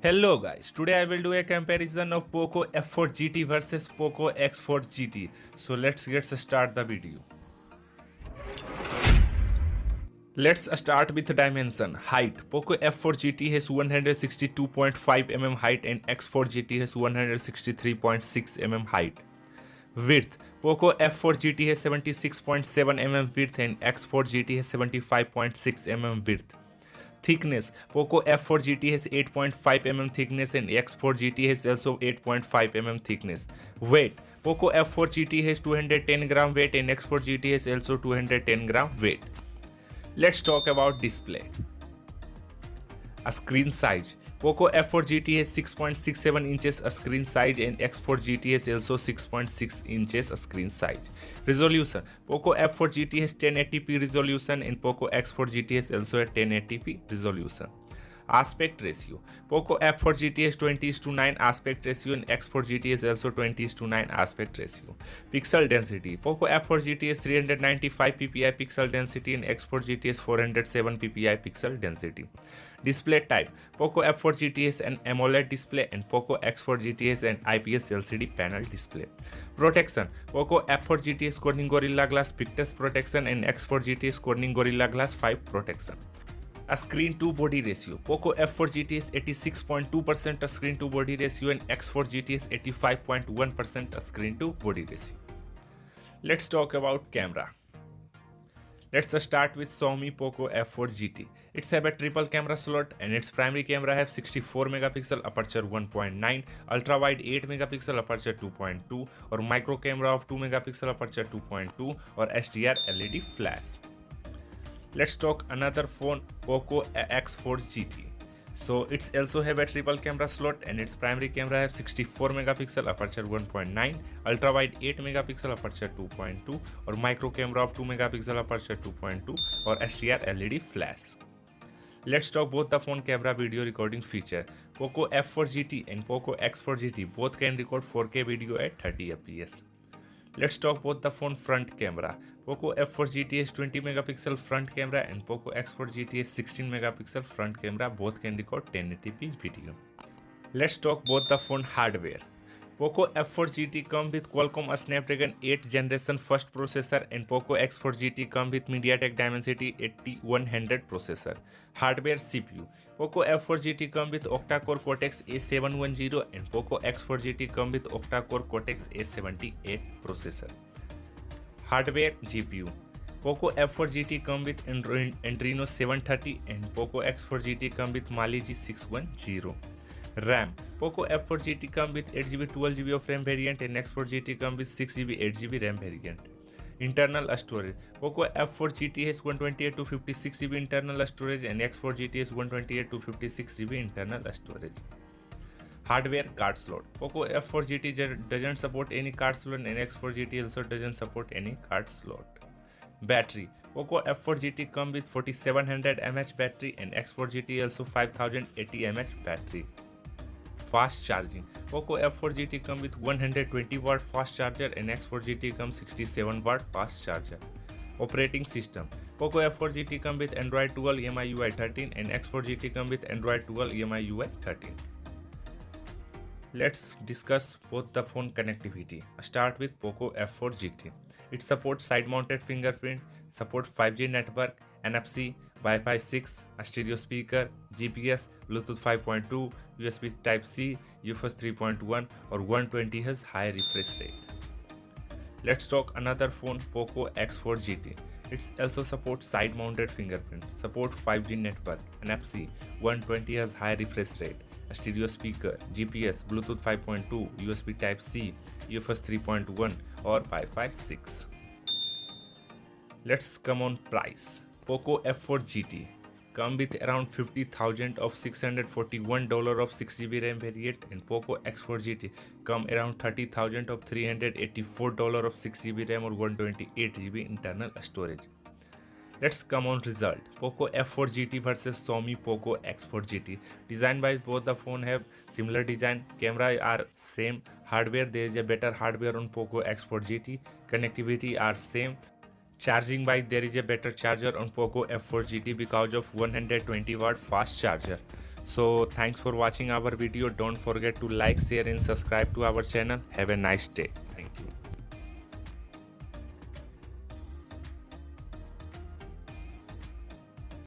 Hello guys, today I will do a comparison of Poco F4 GT versus Poco X4 GT. So let's get start the video. Let's start with dimension. Height. Poco F4 GT has 162.5 mm height and X4 GT has 163.6 mm height. Width. Poco F4 GT has 76.7 mm width and X4 GT has 75.6 mm width. Thickness. Poco F4 GT has 8.5 mm thickness and X4 GT has also 8.5 mm thickness. Weight. Poco F4 GT has 210 gram weight and X4 GT has also 210 gram weight. Let's talk about display. A screen size. Poco F4 GT has 6.67 inches a screen size and X4 GT has also 6.6 inches a screen size. Resolution. Poco F4 GT has 1080p resolution and Poco X4 GT has also a 1080p resolution. Aspect ratio. Poco F4 GT has 20:9 aspect ratio and X4 GT has also 20:9 aspect ratio. Pixel density. Poco F4 GT has 395 ppi pixel density and X4 GT has 407 ppi pixel density. Display type. Poco F4 GT has an AMOLED display and Poco X4 GT has an IPS LCD panel display. Protection. Poco F4 GT has Corning Gorilla Glass Victus protection and X4 GT has Corning Gorilla Glass 5 protection. A screen to body ratio. Poco F4 GT is 86.2% a screen to body ratio and X4 GT is 85.1% a screen to body ratio. Let's talk about camera. Let's start with Xiaomi Poco F4 GT. It's have a triple camera slot and its primary camera have 64 megapixel aperture 1.9, ultra wide 8 megapixel aperture 2.2 or micro camera of 2 megapixel aperture 2.2 or HDR LED flash. Let's talk another phone, Poco X4 GT. So it's also have a triple camera slot and its primary camera have 64 megapixel aperture 1.9, ultra wide 8 megapixel aperture 2.2 or micro camera of 2 megapixel aperture 2.2 or HDR LED flash. Let's talk both the phone camera video recording feature. Poco F4 GT and Poco X4 GT both can record 4K video at 30 fps. Let's talk both the phone front camera. Poco F4 GT has 20 megapixel front camera and Poco X4 GT has 16 megapixel front camera. Both can record 1080p video. Let's talk both the phone hardware. Poco F4 GT come with Qualcomm Snapdragon 8th generation first processor and Poco X4 GT come with MediaTek Dimensity 8100 processor. Hardware CPU. Poco F4 GT come with octa-core Cortex A710 and Poco X4 GT come with octa-core Cortex A78 processor. Hardware GPU. Poco F4 GT come with Adreno 730 and Poco X4 GT come with Mali G610. RAM. Poco F4 GT come with 8GB 12GB of RAM variant and X4 GT come with 6GB 8GB RAM variant. Internal storage. Poco F4 GT has 128 to 56GB internal storage and X4 GT has 128 to 56GB internal storage. Hardware card slot. Poco F4 GT doesn't support any card slot and X4 GT also doesn't support any card slot. Battery. Poco F4 GT come with 4700 mAh battery and X4 GT also 5080 mAh battery. Fast charging. Poco F4 GT come with 120 watt fast charger and X4 GT comes 67 watt fast charger. Operating system. Poco F4 GT come with Android 12 EMI 13 and X4 GT come with Android 12 EMI 13. Let's discuss both the phone connectivity. Start with Poco F4 GT. It supports side-mounted fingerprint, supports 5G network, NFC, Wi-Fi 6, a stereo speaker, GPS, Bluetooth 5.2, USB Type-C, UFS 3.1 or 120Hz high refresh rate. Let's talk another phone, Poco X4 GT. It also supports side-mounted fingerprint, support 5G network, NFC, 120Hz high refresh rate, a stereo speaker, GPS, Bluetooth 5.2, USB Type-C, UFS 3.1 or Wi-Fi 6. Let's come on price. Poco F4 GT come with around 50,000 of $641 of 6GB RAM variant and Poco X4 GT come around 30,000 of $384 of 6GB RAM or 128GB internal storage. Let's come on result. Poco F4 GT versus Xiaomi Poco X4 GT. Design by both the phone have similar design. Camera are same. Hardware there is a better hardware on Poco X4 GT. Connectivity are same. Charging there is a better charger on Poco F4 GT because of 120 watt fast charger. So thanks for watching our video. Don't forget to like, share and subscribe to our channel. Have a nice day.